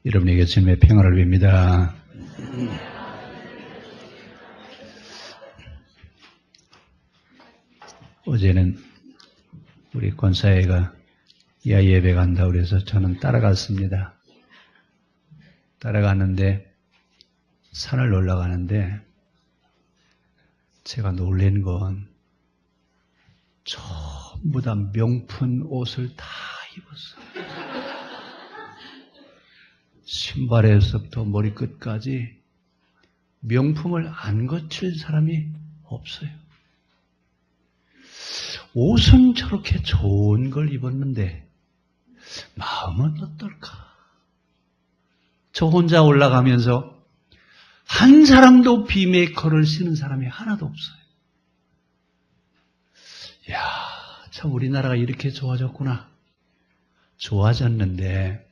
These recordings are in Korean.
여러분에게 주님의 평안을 빕니다. 어제는 우리 권사회가 야외 예배 간다고 그래서 저는 따라갔습니다. 따라갔는데 산을 올라가는데 제가 놀란 건 전부 다 명품 옷을 다 입었어요. 신발에서부터 머리끝까지 명품을 안 거칠 사람이 없어요. 옷은 저렇게 좋은 걸 입었는데 마음은 어떨까? 저 혼자 올라가면서 한 사람도 비메이커를 쓰는 사람이 하나도 없어요. 이야, 참 우리나라가 이렇게 좋아졌구나. 좋아졌는데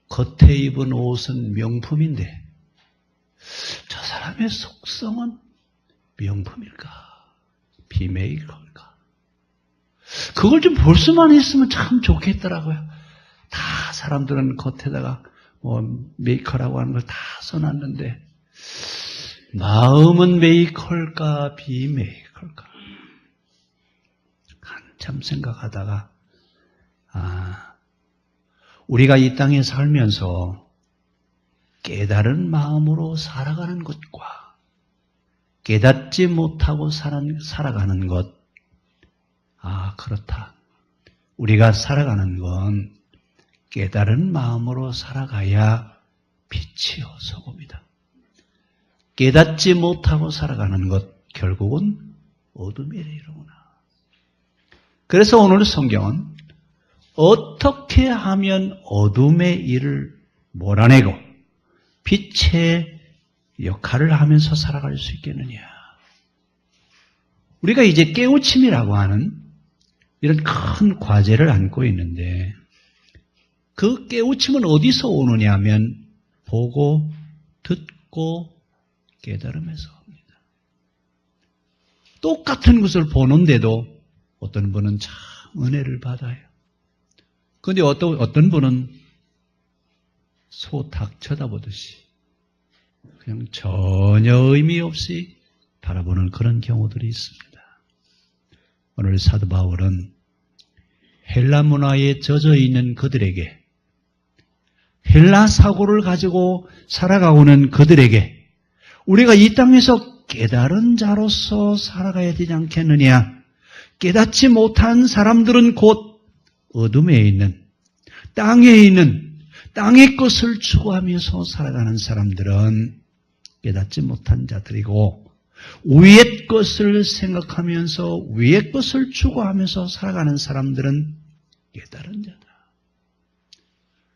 겉에 입은 옷은 명품인데 저 사람의 속성은 명품일까? 비메이커일까? 그걸 좀 볼 수만 있으면 참 좋겠더라고요. 다 사람들은 겉에다가 메이커라고 하는 걸 다 써놨는데 마음은 메이커일까 비메이커일까? 한참 생각하다가 우리가 이 땅에 살면서 깨달은 마음으로 살아가는 것과 깨닫지 못하고 살아가는 것, 그렇다. 우리가 살아가는 건 깨달은 마음으로 살아가야 빛이요 소금이다. 깨닫지 못하고 살아가는 것, 결국은 어둠에 이르구나. 그래서 오늘 성경은 어떻게 하면 어둠의 일을 몰아내고 빛의 역할을 하면서 살아갈 수 있겠느냐. 우리가 이제 깨우침이라고 하는 이런 큰 과제를 안고 있는데 그 깨우침은 어디서 오느냐 하면 보고 듣고 깨달음에서 옵니다. 똑같은 것을 보는데도 어떤 분은 참 은혜를 받아요. 그런데 어떤 분은 소탁 쳐다보듯이 그냥 전혀 의미 없이 바라보는 그런 경우들이 있습니다. 오늘 사도 바울은 헬라 문화에 젖어 있는 그들에게, 헬라 사고를 가지고 살아가고는 그들에게 우리가 이 땅에서 깨달은 자로서 살아가야 되지 않겠느냐. 깨닫지 못한 사람들은 곧 어둠에 있는, 땅에 있는, 땅의 것을 추구하면서 살아가는 사람들은 깨닫지 못한 자들이고, 위의 것을 생각하면서 위의 것을 추구하면서 살아가는 사람들은 깨달은 자다.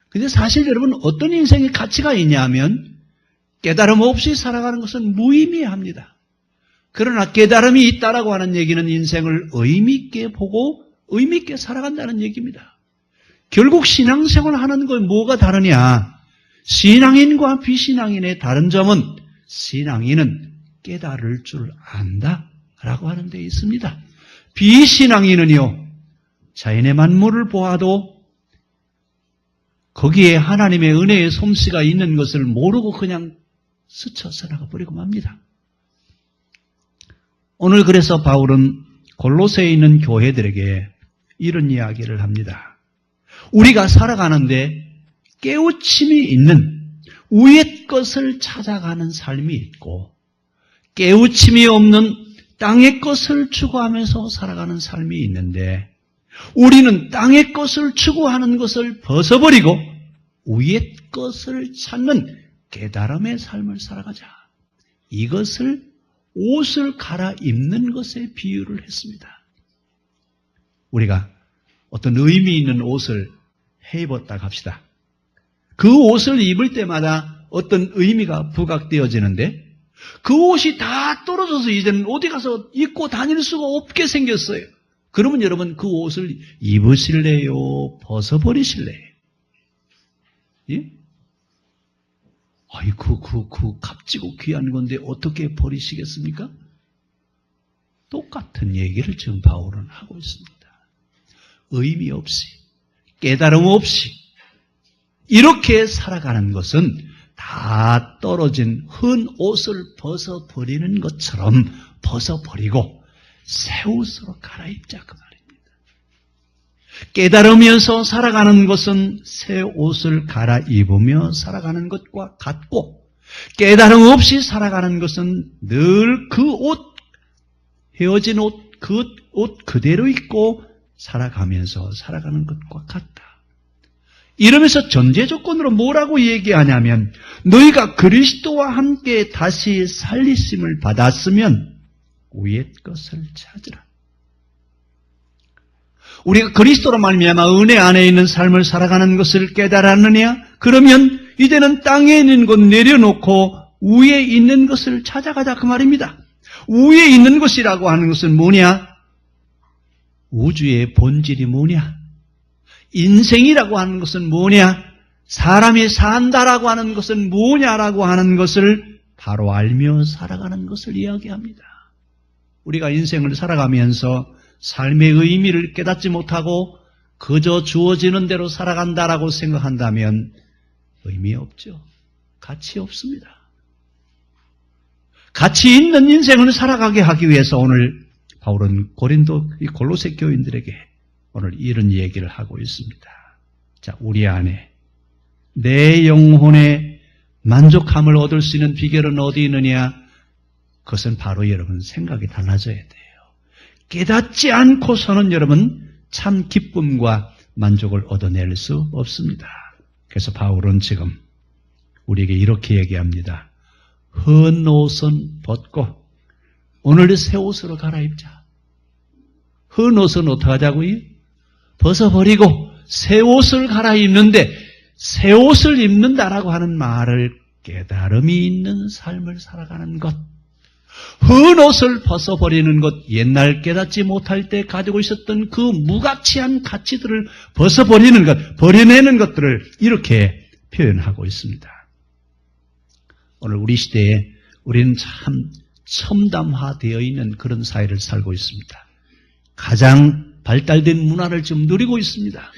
근데 사실 여러분 어떤 인생의 가치가 있냐면 깨달음 없이 살아가는 것은 무의미합니다. 그러나 깨달음이 있다라고 하는 얘기는 인생을 의미 있게 보고 의미 있게 살아간다는 얘기입니다. 결국 신앙생활 하는 건 뭐가 다르냐? 신앙인과 비신앙인의 다른 점은 신앙인은 깨달을 줄 안다라고 하는 데 있습니다. 비신앙인은요, 자연의 만물을 보아도 거기에 하나님의 은혜의 솜씨가 있는 것을 모르고 그냥 스쳐 지나가 버리고 맙니다. 오늘 그래서 바울은 골로새에 있는 교회들에게 이런 이야기를 합니다. 우리가 살아가는데 깨우침이 있는 위의 것을 찾아가는 삶이 있고 깨우침이 없는 땅의 것을 추구하면서 살아가는 삶이 있는데 우리는 땅의 것을 추구하는 것을 벗어버리고 위의 것을 찾는 깨달음의 삶을 살아가자. 이것을 옷을 갈아입는 것에 비유를 했습니다. 우리가 어떤 의미 있는 옷을 해 입었다고 합시다. 그 옷을 입을 때마다 어떤 의미가 부각되어지는데 그 옷이 다 떨어져서 이제는 어디 가서 입고 다닐 수가 없게 생겼어요. 그러면 여러분 그 옷을 입으실래요? 벗어버리실래요? 예? 아이고, 그 값지고 귀한 건데 어떻게 버리시겠습니까? 똑같은 얘기를 지금 바울은 하고 있습니다. 의미 없이, 깨달음 없이 이렇게 살아가는 것은 다 떨어진 헌 옷을 벗어버리는 것처럼 벗어버리고 새 옷으로 갈아입자 그 말입니다. 깨달으면서 살아가는 것은 새 옷을 갈아입으며 살아가는 것과 같고, 깨달음 없이 살아가는 것은 늘 그 옷, 헤어진 옷, 그 옷 그대로 입고 살아가면서 살아가는 것과 같다. 이러면서 전제 조건으로 뭐라고 얘기하냐면, 너희가 그리스도와 함께 다시 살리심을 받았으면 위의 것을 찾으라. 우리가 그리스도로 말미암아 은혜 안에 있는 삶을 살아가는 것을 깨달았느냐? 그러면 이제는 땅에 있는 것 내려놓고 위에 있는 것을 찾아가자 그 말입니다. 위에 있는 것이라고 하는 것은 뭐냐? 우주의 본질이 뭐냐? 인생이라고 하는 것은 뭐냐? 사람이 산다라고 하는 것은 뭐냐라고 하는 것을 바로 알며 살아가는 것을 이야기합니다. 우리가 인생을 살아가면서 삶의 의미를 깨닫지 못하고 그저 주어지는 대로 살아간다라고 생각한다면 의미 없죠. 가치 없습니다. 가치 있는 인생을 살아가게 하기 위해서 오늘 바울은 골로새 교인들에게 오늘 이런 얘기를 하고 있습니다. 자, 우리 안에 내 영혼의 만족함을 얻을 수 있는 비결은 어디 있느냐? 그것은 바로 여러분 생각이 달라져야 돼요. 깨닫지 않고서는 여러분 참 기쁨과 만족을 얻어낼 수 없습니다. 그래서 바울은 지금 우리에게 이렇게 얘기합니다. 헌 옷은 벗고 오늘 새 옷으로 갈아입자. 헌 옷은 어떻게 하자고요? 벗어버리고 새 옷을 갈아입는데, 새 옷을 입는다라고 하는 말을 깨달음이 있는 삶을 살아가는 것, 헌 옷을 벗어버리는 것, 옛날 깨닫지 못할 때 가지고 있었던 그 무가치한 가치들을 벗어버리는 것, 버려내는 것들을 이렇게 표현하고 있습니다. 오늘 우리 시대에 우리는 참 첨단화되어 있는 그런 사회를 살고 있습니다. 가장 발달된 문화를 좀 누리고 있습니다.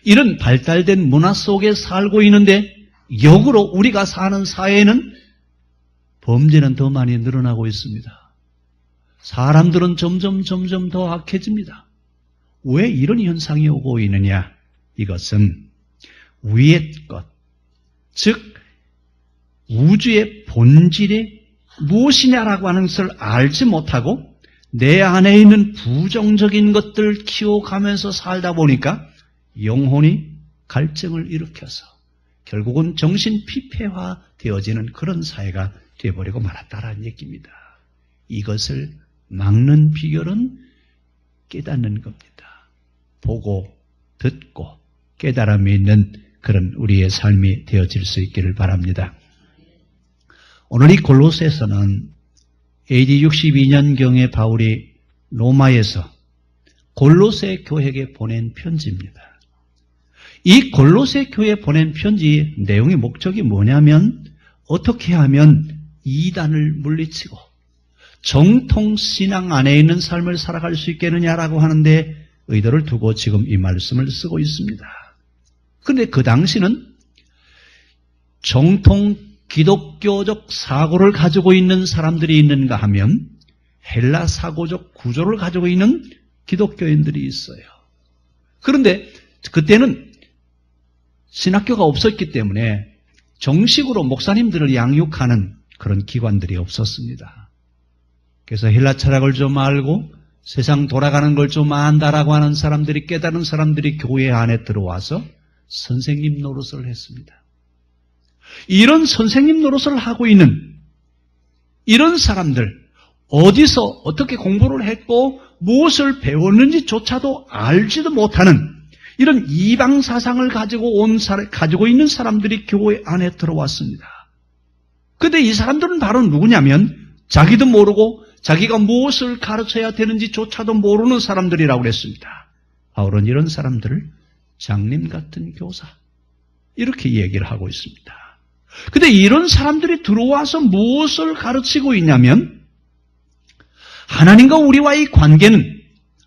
이런 발달된 문화 속에 살고 있는데 역으로 우리가 사는 사회에는 범죄는 더 많이 늘어나고 있습니다. 사람들은 점점 더 악해집니다. 왜 이런 현상이 오고 있느냐? 이것은 위의 것, 즉 우주의 본질이 무엇이냐라고 하는 것을 알지 못하고 내 안에 있는 부정적인 것들을 키워가면서 살다 보니까 영혼이 갈증을 일으켜서 결국은 정신 피폐화 되어지는 그런 사회가 되어버리고 말았다라는 얘기입니다. 이것을 막는 비결은 깨닫는 겁니다. 보고 듣고 깨달음이 있는 그런 우리의 삶이 되어질 수 있기를 바랍니다. 오늘 이 골로새서는 AD 62년경에 바울이 로마에서 골로새 교회에게 보낸 편지입니다. 이 골로새 교회에 보낸 편지 내용의 목적이 뭐냐면 어떻게 하면 이단을 물리치고 정통 신앙 안에 있는 삶을 살아갈 수 있겠느냐라고 하는데 의도를 두고 지금 이 말씀을 쓰고 있습니다. 그런데 그 당시는 정통 기독교적 사고를 가지고 있는 사람들이 있는가 하면 헬라 사고적 구조를 가지고 있는 기독교인들이 있어요. 그런데 그때는 신학교가 없었기 때문에 정식으로 목사님들을 양육하는 그런 기관들이 없었습니다. 그래서 헬라 철학을 좀 알고 세상 돌아가는 걸 좀 안다라고 하는 사람들이, 깨달은 사람들이 교회 안에 들어와서 선생님 노릇을 했습니다. 이런 선생님 노릇을 하고 있는 이런 사람들, 어디서 어떻게 공부를 했고 무엇을 배웠는지조차도 알지도 못하는 이런 이방 사상을 가지고 있는 사람들이 교회 안에 들어왔습니다. 그런데 이 사람들은 바로 누구냐면 자기도 모르고 자기가 무엇을 가르쳐야 되는지조차도 모르는 사람들이라고 그랬습니다. 바울은 이런 사람들을 장님 같은 교사, 이렇게 얘기를 하고 있습니다. 근데 이런 사람들이 들어와서 무엇을 가르치고 있냐면 하나님과 우리와의 관계는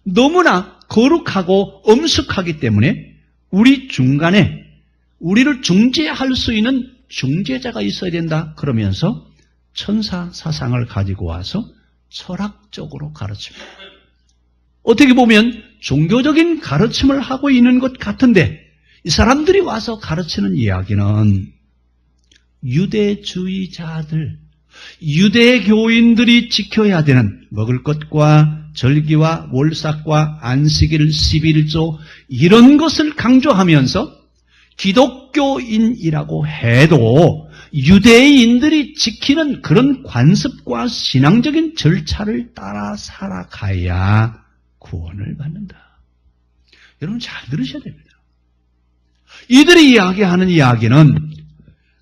너무나 거룩하고 엄숙하기 때문에 우리 중간에 우리를 중재할 수 있는 중재자가 있어야 된다. 그러면서 천사 사상을 가지고 와서 철학적으로 가르칩니다. 어떻게 보면 종교적인 가르침을 하고 있는 것 같은데 이 사람들이 와서 가르치는 이야기는 유대주의자들, 유대교인들이 지켜야 되는 먹을 것과 절기와 월삭과 안식일, 11조 이런 것을 강조하면서 기독교인이라고 해도 유대인들이 지키는 그런 관습과 신앙적인 절차를 따라 살아가야 구원을 받는다. 여러분 잘 들으셔야 됩니다. 이들이 이야기하는 이야기는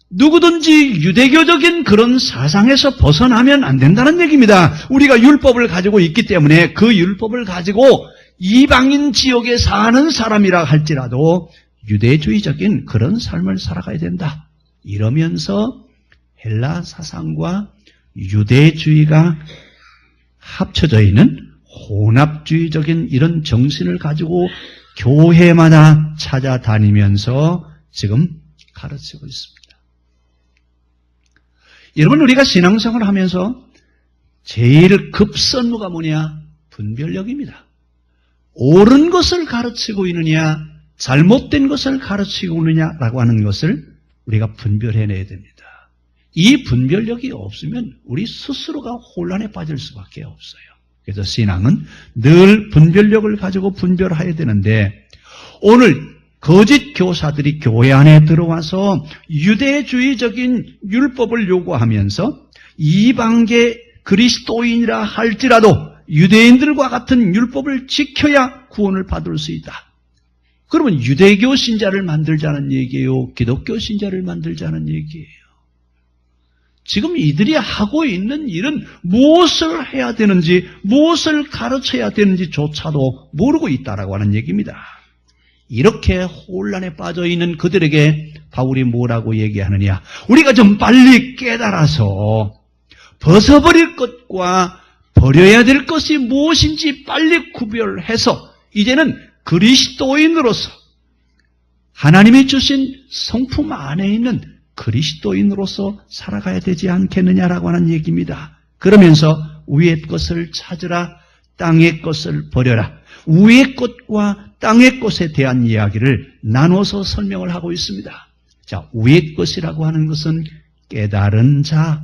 누구든지 유대교적인 그런 사상에서 벗어나면 안 된다는 얘기입니다. 우리가 율법을 가지고 있기 때문에 그 율법을 가지고 이방인 지역에 사는 사람이라 할지라도 유대주의적인 그런 삶을 살아가야 된다. 이러면서 헬라 사상과 유대주의가 합쳐져 있는 혼합주의적인 이런 정신을 가지고 교회마다 찾아다니면서 지금 가르치고 있습니다. 여러분 우리가 신앙생활을 하면서 제일 급선무가 뭐냐? 분별력입니다. 옳은 것을 가르치고 있느냐 잘못된 것을 가르치고 있느냐라고 하는 것을 우리가 분별해내야 됩니다. 이 분별력이 없으면 우리 스스로가 혼란에 빠질 수밖에 없어요. 그래서 신앙은 늘 분별력을 가지고 분별해야 되는데 오늘 거짓 교사들이 교회 안에 들어와서 유대주의적인 율법을 요구하면서 이방계 그리스도인이라 할지라도 유대인들과 같은 율법을 지켜야 구원을 받을 수 있다. 그러면 유대교 신자를 만들자는 얘기예요? 기독교 신자를 만들자는 얘기예요? 지금 이들이 하고 있는 일은 무엇을 해야 되는지, 무엇을 가르쳐야 되는지조차도 모르고 있다라고 하는 얘기입니다. 이렇게 혼란에 빠져 있는 그들에게 바울이 뭐라고 얘기하느냐? 우리가 좀 빨리 깨달아서 벗어버릴 것과 버려야 될 것이 무엇인지 빨리 구별해서 이제는 그리스도인으로서 하나님이 주신 성품 안에 있는 그리스도인으로서 살아가야 되지 않겠느냐라고 하는 얘기입니다. 그러면서 위의 것을 찾으라, 땅의 것을 버려라. 위의 것과 땅의 것에 대한 이야기를 나눠서 설명을 하고 있습니다. 자, 위의 것이라고 하는 것은 깨달은 자,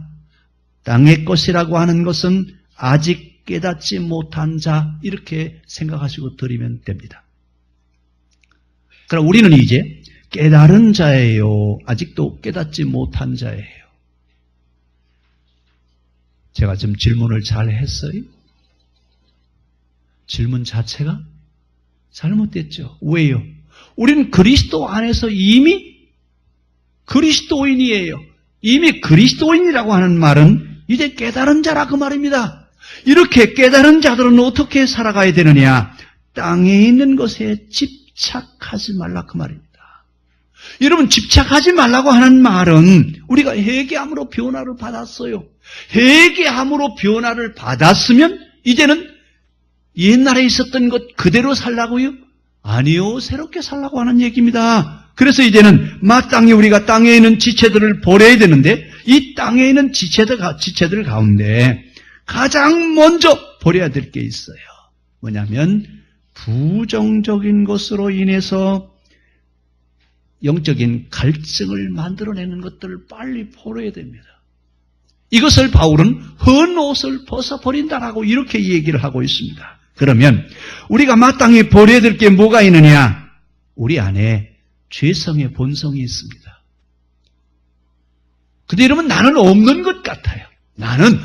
땅의 것이라고 하는 것은 아직 깨닫지 못한 자, 이렇게 생각하시고 드리면 됩니다. 그럼 우리는 이제 깨달은 자예요? 아직도 깨닫지 못한 자예요? 제가 지금 질문을 잘 했어요? 질문 자체가 잘못됐죠. 왜요? 우리는 그리스도 안에서 이미 그리스도인이에요. 이미 그리스도인이라고 하는 말은 이제 깨달은 자라 그 말입니다. 이렇게 깨달은 자들은 어떻게 살아가야 되느냐? 땅에 있는 것에 집착하지 말라 그 말입니다. 여러분 집착하지 말라고 하는 말은 우리가 회개함으로 변화를 받았어요. 회개함으로 변화를 받았으면 이제는 옛날에 있었던 것 그대로 살라고요? 아니요. 새롭게 살라고 하는 얘기입니다. 그래서 이제는 마땅히 우리가 땅에 있는 지체들을 버려야 되는데 이 땅에 있는 지체들 가운데 가장 먼저 버려야 될 게 있어요. 뭐냐면 부정적인 것으로 인해서 영적인 갈증을 만들어내는 것들을 빨리 버려야 됩니다. 이것을 바울은 헌 옷을 벗어버린다라고 이렇게 얘기를 하고 있습니다. 그러면 우리가 마땅히 버려야 될 게 뭐가 있느냐? 우리 안에 죄성의 본성이 있습니다. 근데 여러분 나는 없는 것 같아요. 나는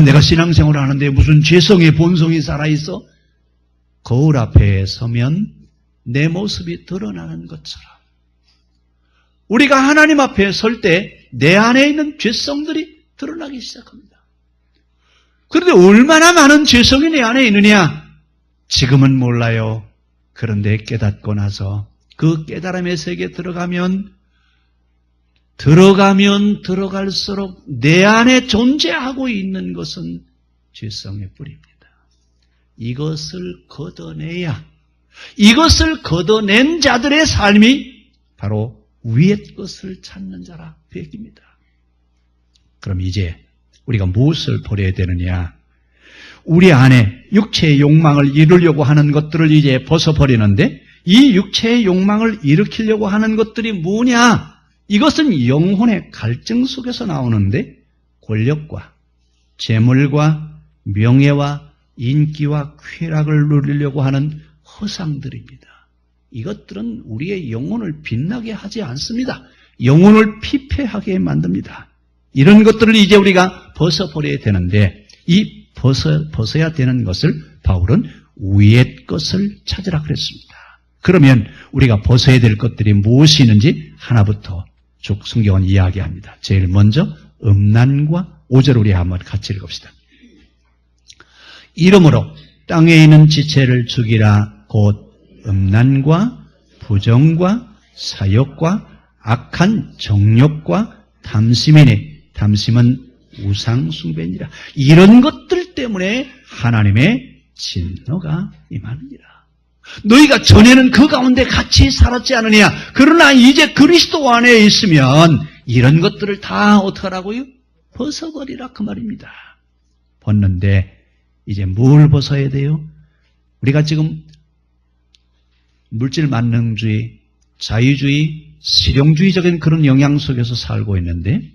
내가 신앙생활을 하는데 무슨 죄성의 본성이 살아있어? 거울 앞에 서면 내 모습이 드러나는 것처럼 우리가 하나님 앞에 설 때 내 안에 있는 죄성들이 드러나기 시작합니다. 그런데 얼마나 많은 죄성이 내 안에 있느냐? 지금은 몰라요. 그런데 깨닫고 나서 그 깨달음의 세계에 들어가면 들어갈수록 내 안에 존재하고 있는 것은 죄성의 뿌리입니다. 이것을 걷어내야, 이것을 걷어낸 자들의 삶이 바로 위의 것을 찾는 자라 그 얘기입니다. 그럼 이제 우리가 무엇을 버려야 되느냐? 우리 안에 육체의 욕망을 이루려고 하는 것들을 이제 벗어버리는데 이 육체의 욕망을 일으키려고 하는 것들이 뭐냐? 이것은 영혼의 갈증 속에서 나오는데 권력과 재물과 명예와 인기와 쾌락을 누리려고 하는 허상들입니다. 이것들은 우리의 영혼을 빛나게 하지 않습니다. 영혼을 피폐하게 만듭니다. 이런 것들을 이제 우리가 벗어버려야 되는데 이 벗어야 되는 것을 바울은 위의 것을 찾으라 그랬습니다. 그러면 우리가 벗어야 될 것들이 무엇이 있는지 하나부터 쭉 성경은 이야기합니다. 제일 먼저 음란과 5절 우리 한번 같이 읽읍시다. 이러므로 땅에 있는 지체를 죽이라. 곧 음란과 부정과 사욕과 악한 정욕과 탐심이니 탐심은 우상숭배니라. 이런 것들 때문에 하나님의 진노가 임하느니라. 너희가 전에는 그 가운데 같이 살았지 않느냐. 그러나 이제 그리스도 안에 있으면 이런 것들을 다 어떻게 하라고요? 벗어버리라 그 말입니다. 벗는데 이제 뭘 벗어야 돼요? 우리가 지금 물질 만능주의, 자유주의, 실용주의적인 그런 영향 속에서 살고 있는데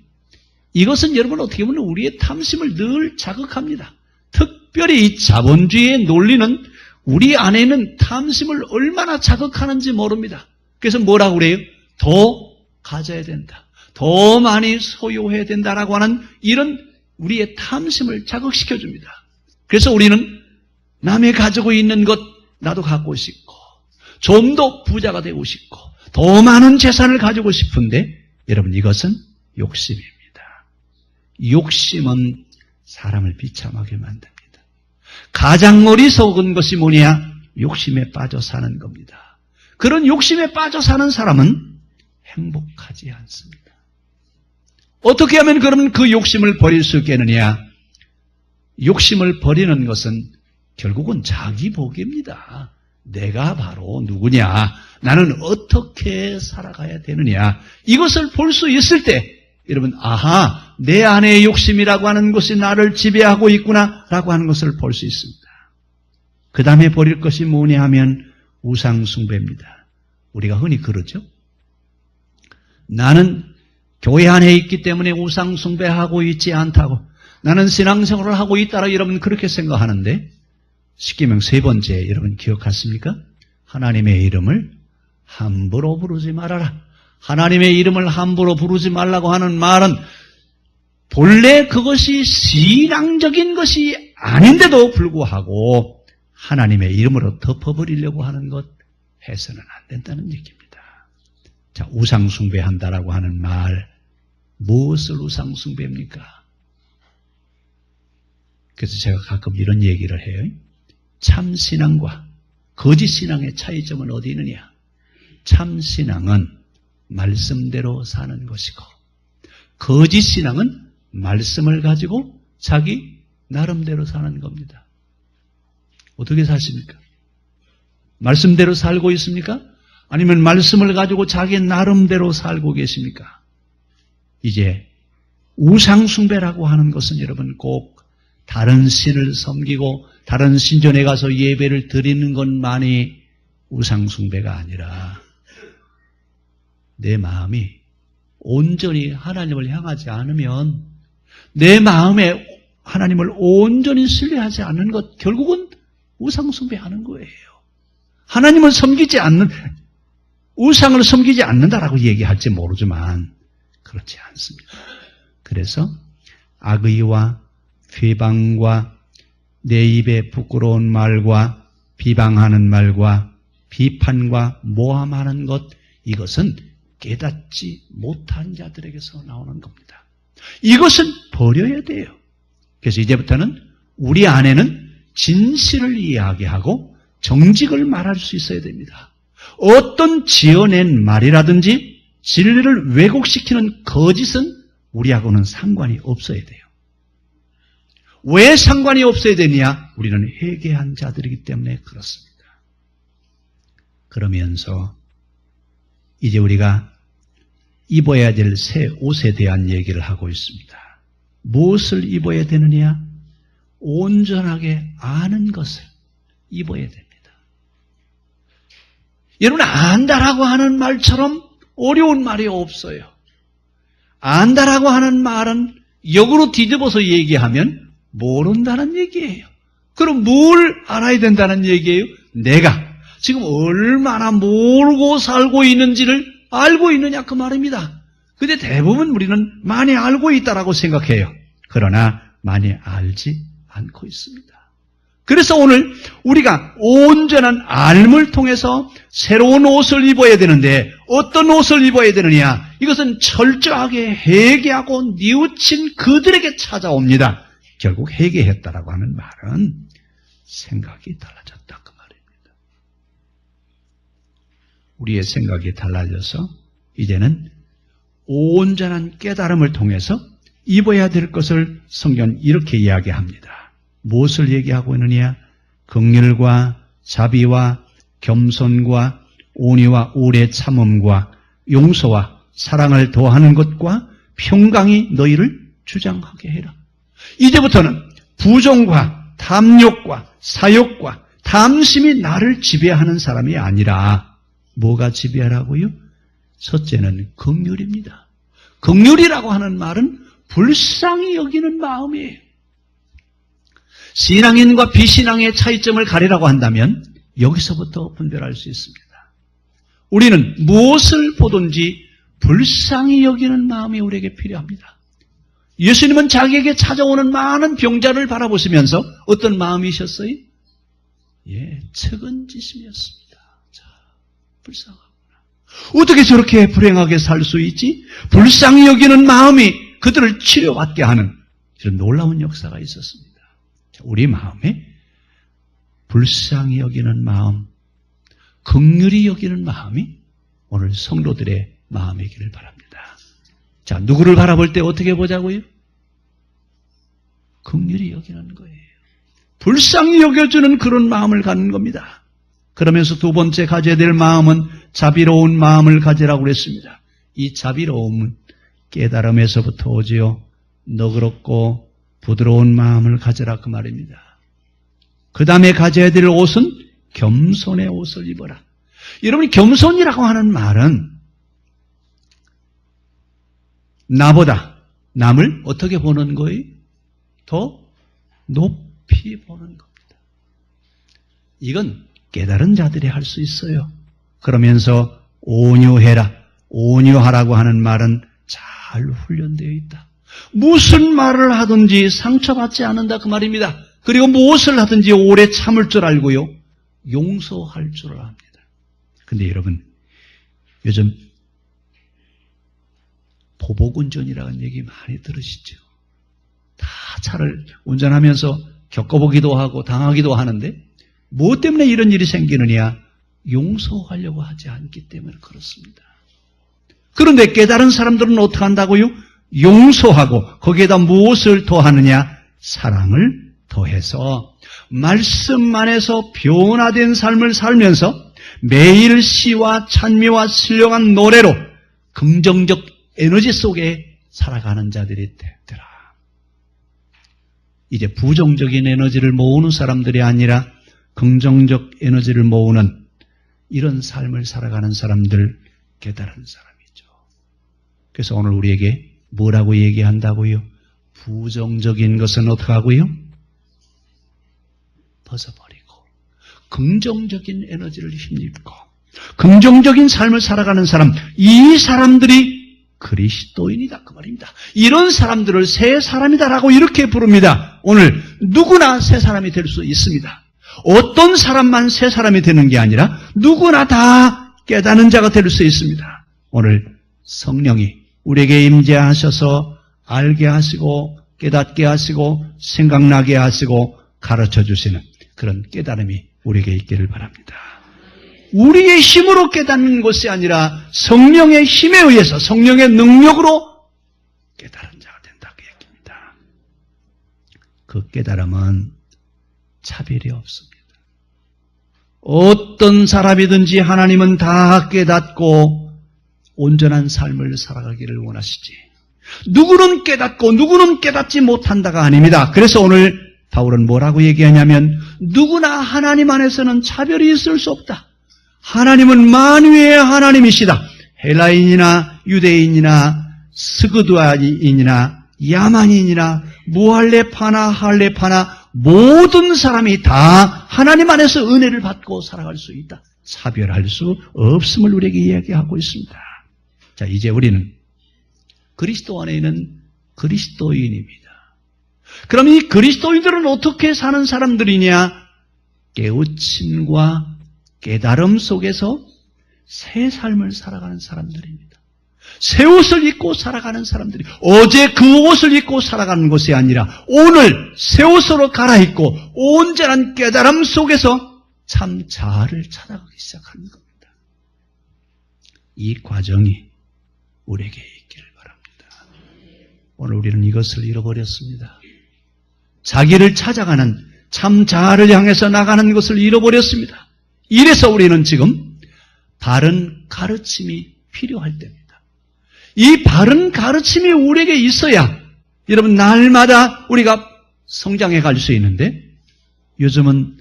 이것은 여러분 어떻게 보면 우리의 탐심을 늘 자극합니다. 특별히 이 자본주의의 논리는 우리 안에 있는 탐심을 얼마나 자극하는지 모릅니다. 그래서 뭐라고 그래요? 더 가져야 된다. 더 많이 소유해야 된다라고 하는 이런 우리의 탐심을 자극시켜줍니다. 그래서 우리는 남이 가지고 있는 것 나도 갖고 싶고 좀 더 부자가 되고 싶고 더 많은 재산을 가지고 싶은데 여러분 이것은 욕심입니다. 욕심은 사람을 비참하게 만듭니다. 가장 어리석은 것이 뭐냐? 욕심에 빠져 사는 겁니다. 그런 욕심에 빠져 사는 사람은 행복하지 않습니다. 어떻게 하면 그러면 그 욕심을 버릴 수 있겠느냐? 욕심을 버리는 것은 결국은 자기 복입니다. 내가 바로 누구냐? 나는 어떻게 살아가야 되느냐? 이것을 볼 수 있을 때 여러분 아하 내 안의 욕심이라고 하는 것이 나를 지배하고 있구나라고 하는 것을 볼 수 있습니다. 그 다음에 버릴 것이 뭐냐 하면 우상숭배입니다. 우리가 흔히 그러죠. 나는 교회 안에 있기 때문에 우상숭배하고 있지 않다고 나는 신앙생활을 하고 있다라 여러분 그렇게 생각하는데 십계명 세 번째 여러분 기억하십니까? 하나님의 이름을 함부로 부르지 말아라. 하나님의 이름을 함부로 부르지 말라고 하는 말은 본래 그것이 신앙적인 것이 아닌데도 불구하고 하나님의 이름으로 덮어버리려고 하는 것 해서는 안 된다는 얘기입니다. 자, 우상숭배한다라고 하는 말 무엇을 우상숭배입니까? 그래서 제가 가끔 이런 얘기를 해요. 참신앙과 거짓신앙의 차이점은 어디 있느냐? 참신앙은 말씀대로 사는 것이고 거짓신앙은 말씀을 가지고 자기 나름대로 사는 겁니다. 어떻게 사십니까? 말씀대로 살고 있습니까? 아니면 말씀을 가지고 자기 나름대로 살고 계십니까? 이제 우상숭배라고 하는 것은 여러분 꼭 다른 신을 섬기고 다른 신전에 가서 예배를 드리는 것만이 우상숭배가 아니라 내 마음이 온전히 하나님을 향하지 않으면 내 마음에 하나님을 온전히 신뢰하지 않는 것 결국은 우상숭배하는 거예요. 하나님을 섬기지 않는 우상을 섬기지 않는다라고 얘기할지 모르지만 그렇지 않습니다. 그래서 악의와 회방과 내 입에 부끄러운 말과 비방하는 말과 비판과 모함하는 것 이것은 깨닫지 못한 자들에게서 나오는 겁니다. 이것은 버려야 돼요. 그래서 이제부터는 우리 안에는 진실을 이야기하고 정직을 말할 수 있어야 됩니다. 어떤 지어낸 말이라든지 진리를 왜곡시키는 거짓은 우리하고는 상관이 없어야 돼요. 왜 상관이 없어야 되냐? 우리는 회개한 자들이기 때문에 그렇습니다. 그러면서 이제 우리가 입어야 될 새 옷에 대한 얘기를 하고 있습니다. 무엇을 입어야 되느냐? 온전하게 아는 것을 입어야 됩니다. 여러분, 안다라고 하는 말처럼 어려운 말이 없어요. 안다라고 하는 말은 역으로 뒤집어서 얘기하면 모른다는 얘기예요. 그럼 뭘 알아야 된다는 얘기예요? 내가 지금 얼마나 모르고 살고 있는지를 알고 있느냐 그 말입니다. 근데 대부분 우리는 많이 알고 있다라고 생각해요. 그러나 많이 알지 않고 있습니다. 그래서 오늘 우리가 온전한 알을 통해서 새로운 옷을 입어야 되는데 어떤 옷을 입어야 되느냐? 이것은 철저하게 회개하고 뉘우친 그들에게 찾아옵니다. 결국 회개했다라고 하는 말은 생각이 달라졌다 그 말입니다. 우리의 생각이 달라져서 이제는 온전한 깨달음을 통해서 입어야 될 것을 성경은 이렇게 이야기합니다. 무엇을 얘기하고 있느냐? 긍휼과 자비와 겸손과 온유와 오래 참음과 용서와 사랑을 더하는 것과 평강이 너희를 주장하게 해라. 이제부터는 부정과 탐욕과 사욕과 탐심이 나를 지배하는 사람이 아니라 뭐가 지배하라고요? 첫째는 긍휼입니다. 긍휼이라고 하는 말은 불쌍히 여기는 마음이에요. 신앙인과 비신앙의 차이점을 가리라고 한다면 여기서부터 분별할 수 있습니다. 우리는 무엇을 보든지 불쌍히 여기는 마음이 우리에게 필요합니다. 예수님은 자기에게 찾아오는 많은 병자를 바라보시면서 어떤 마음이셨어요? 측은지심이었습니다. 자, 불쌍하구나. 어떻게 저렇게 불행하게 살 수 있지? 불쌍히 여기는 마음이 그들을 치료받게 하는 이런 놀라운 역사가 있었습니다. 우리 마음에 불쌍히 여기는 마음, 긍휼히 여기는 마음이 오늘 성도들의 마음이기를 바랍니다. 자, 누구를 바라볼 때 어떻게 보자고요? 긍휼히 여기는 거예요. 불쌍히 여겨주는 그런 마음을 갖는 겁니다. 그러면서 두 번째 가져야 될 마음은 자비로운 마음을 가지라고 그랬습니다. 이 자비로움은 깨달음에서부터 오지요. 너그럽고 부드러운 마음을 가져라 그 말입니다. 그 다음에 가져야 될 옷은 겸손의 옷을 입어라. 여러분, 겸손이라고 하는 말은 나보다 남을 어떻게 보는 거예요? 더 높이 보는 겁니다. 이건 깨달은 자들이 할 수 있어요. 그러면서 온유해라. 온유하라고 하는 말은 잘 훈련되어 있다. 무슨 말을 하든지 상처받지 않는다 그 말입니다. 그리고 무엇을 하든지 오래 참을 줄 알고요. 용서할 줄 압니다. 근데 여러분, 요즘 보복운전이라는 얘기 많이 들으시죠? 다 차를 운전하면서 겪어보기도 하고 당하기도 하는데 무엇 때문에 이런 일이 생기느냐? 용서하려고 하지 않기 때문에 그렇습니다. 그런데 깨달은 사람들은 어떻게 한다고요? 용서하고 거기에다 무엇을 더하느냐? 사랑을 더해서 말씀 안에서 변화된 삶을 살면서 매일 시와 찬미와 신령한 노래로 긍정적 에너지 속에 살아가는 자들이 되더라. 이제 부정적인 에너지를 모으는 사람들이 아니라 긍정적 에너지를 모으는 이런 삶을 살아가는 사람들, 깨달은 사람이죠. 그래서 오늘 우리에게 뭐라고 얘기한다고요? 부정적인 것은 어떻게 하고요? 벗어버리고 긍정적인 에너지를 힘입고 긍정적인 삶을 살아가는 사람, 이 사람들이 그리스도인이다 그 말입니다. 이런 사람들을 새 사람이다라고 이렇게 부릅니다. 오늘 누구나 새 사람이 될 수 있습니다. 어떤 사람만 새 사람이 되는 게 아니라 누구나 다 깨닫는 자가 될 수 있습니다. 오늘 성령이 우리에게 임재하셔서 알게 하시고 깨닫게 하시고 생각나게 하시고 가르쳐 주시는 그런 깨달음이 우리에게 있기를 바랍니다. 우리의 힘으로 깨닫는 것이 아니라 성령의 힘에 의해서 성령의 능력으로 깨달은 자가 된다 그 얘기입니다. 그 깨달음은 차별이 없습니다. 어떤 사람이든지 하나님은 다 깨닫고 온전한 삶을 살아가기를 원하시지. 누구는 깨닫고 누구는 깨닫지 못한다가 아닙니다. 그래서 오늘 바울은 뭐라고 얘기하냐면 누구나 하나님 안에서는 차별이 있을 수 없다. 하나님은 만유의 하나님이시다. 헬라인이나 유대인이나 스그드아인이나 야만인이나 무할레파나 할레파나 모든 사람이 다 하나님 안에서 은혜를 받고 살아갈 수 있다. 차별할 수 없음을 우리에게 이야기하고 있습니다. 자, 이제 우리는 그리스도 안에 있는 그리스도인입니다. 그럼 이 그리스도인들은 어떻게 사는 사람들이냐? 깨우침과 깨달음 속에서 새 삶을 살아가는 사람들입니다. 새 옷을 입고 살아가는 사람들이 어제 그 옷을 입고 살아가는 것이 아니라 오늘 새 옷으로 갈아입고 온전한 깨달음 속에서 참 자아를 찾아가기 시작하는 겁니다. 이 과정이 우리에게 있기를 바랍니다. 오늘 우리는 이것을 잃어버렸습니다. 자기를 찾아가는 참 자아를 향해서 나가는 것을 잃어버렸습니다. 이래서 우리는 지금 바른 가르침이 필요할 때입니다. 이 바른 가르침이 우리에게 있어야 여러분 날마다 우리가 성장해 갈 수 있는데 요즘은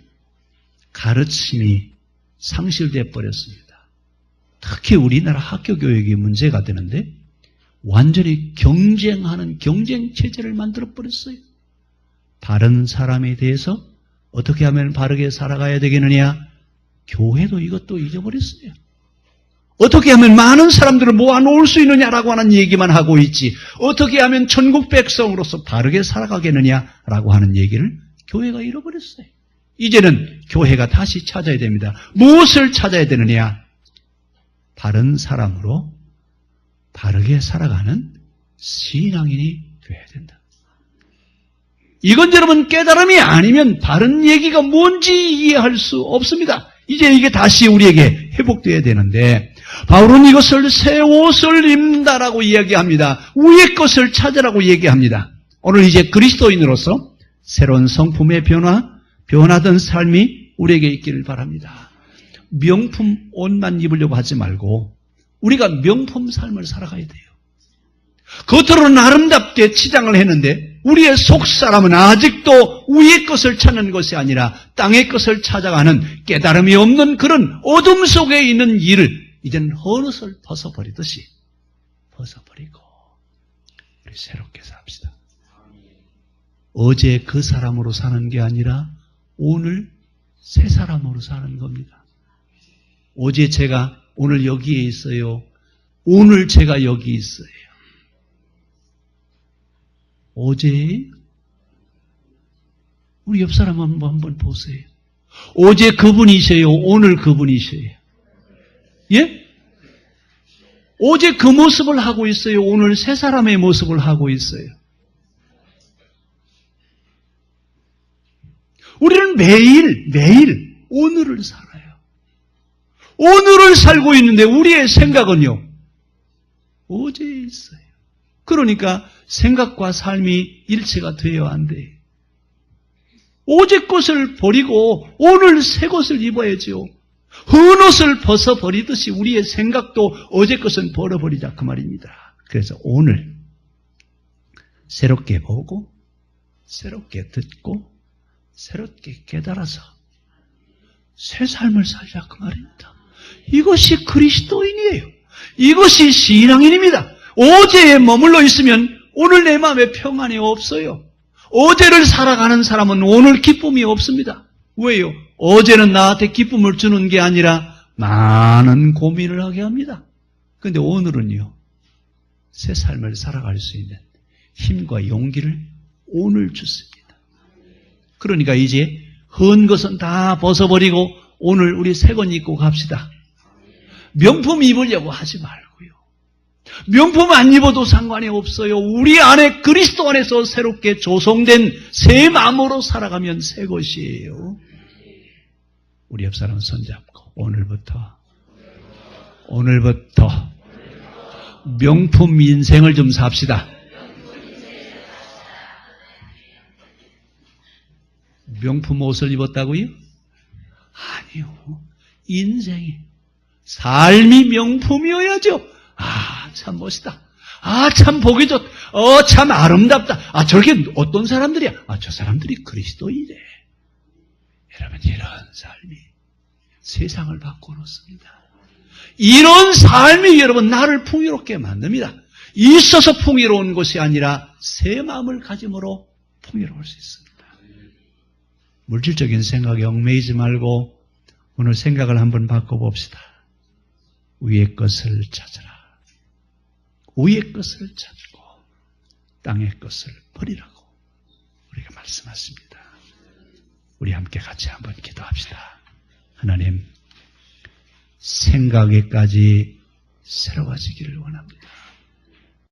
가르침이 상실돼 버렸습니다. 특히 우리나라 학교 교육이 문제가 되는데 완전히 경쟁하는 경쟁 체제를 만들어 버렸어요. 바른 사람에 대해서 어떻게 하면 바르게 살아가야 되겠느냐? 교회도 이것도 잊어버렸어요. 어떻게 하면 많은 사람들을 모아놓을 수 있느냐라고 하는 얘기만 하고 있지 어떻게 하면 천국 백성으로서 바르게 살아가겠느냐라고 하는 얘기를 교회가 잃어버렸어요. 이제는 교회가 다시 찾아야 됩니다. 무엇을 찾아야 되느냐? 바른 사람으로 바르게 살아가는 신앙인이 되어야 된다. 이건 여러분 깨달음이 아니면 바른 얘기가 뭔지 이해할 수 없습니다. 이제 이게 다시 우리에게 회복되어야 되는데 바울은 이것을 새 옷을 입는다라고 이야기합니다. 위의 것을 찾으라고 얘기합니다. 오늘 이제 그리스도인으로서 새로운 성품의 변화된 삶이 우리에게 있기를 바랍니다. 명품 옷만 입으려고 하지 말고 우리가 명품 삶을 살아가야 돼요. 겉으로는 아름답게 치장을 했는데 우리의 속사람은 아직도 위의 것을 찾는 것이 아니라 땅의 것을 찾아가는 깨달음이 없는 그런 어둠 속에 있는 일을 이제는 헌옷을 벗어버리듯이 벗어버리고 우리 새롭게 삽시다. 어제 그 사람으로 사는 게 아니라 오늘 새 사람으로 사는 겁니다. 어제 제가 오늘 여기에 있어요. 오늘 제가 여기 있어요. 어제 우리 옆 사람 한번 보세요. 어제 그분이세요. 오늘 그분이세요. 예? 어제 그 모습을 하고 있어요. 오늘 새 사람의 모습을 하고 있어요. 우리는 매일 오늘을 살아요. 오늘을 살고 있는데 우리의 생각은요. 어제에 있어요. 그러니까 생각과 삶이 일치가 되어야 안 돼요. 어제 것을 버리고 오늘 새 것을 입어야죠. 헌옷을 벗어버리듯이 우리의 생각도 어제 것은 버려버리자 그 말입니다. 그래서 오늘 새롭게 보고 새롭게 듣고 새롭게 깨달아서 새 삶을 살자 그 말입니다. 이것이 그리스도인이에요. 이것이 신앙인입니다. 어제에 머물러 있으면 오늘 내 마음에 평안이 없어요. 어제를 살아가는 사람은 오늘 기쁨이 없습니다. 왜요? 어제는 나한테 기쁨을 주는 게 아니라 많은 고민을 하게 합니다. 그런데 오늘은요. 새 삶을 살아갈 수 있는 힘과 용기를 오늘 주십니다. 그러니까 이제 헌 것은 다 벗어버리고 오늘 우리 새 것 입고 갑시다. 명품 입으려고 하지 말고요. 명품 안 입어도 상관이 없어요. 우리 안에 그리스도 안에서 새롭게 조성된 새 마음으로 살아가면 새 것이에요. 우리 옆 사람 손잡고 오늘부터 명품 인생을 좀 삽시다. 명품 옷을 입었다고요? 아니요. 인생이 삶이 명품이어야죠. 참 멋있다. 참 보기 좋다. 참 아름답다. 저렇게 어떤 사람들이야? 저 사람들이 그리스도인이래. 여러분, 이런 삶이 세상을 바꿔놓습니다. 이런 삶이 여러분 나를 풍요롭게 만듭니다. 있어서 풍요로운 것이 아니라 새 마음을 가짐으로 풍요로울 수 있습니다. 물질적인 생각에 얽매이지 말고 오늘 생각을 한번 바꿔봅시다. 위의 것을 찾으라. 위의 것을 찾고 땅의 것을 버리라고 우리가 말씀하십니다. 우리 함께 같이 한번 기도합시다. 하나님, 생각에까지 새로워지기를 원합니다.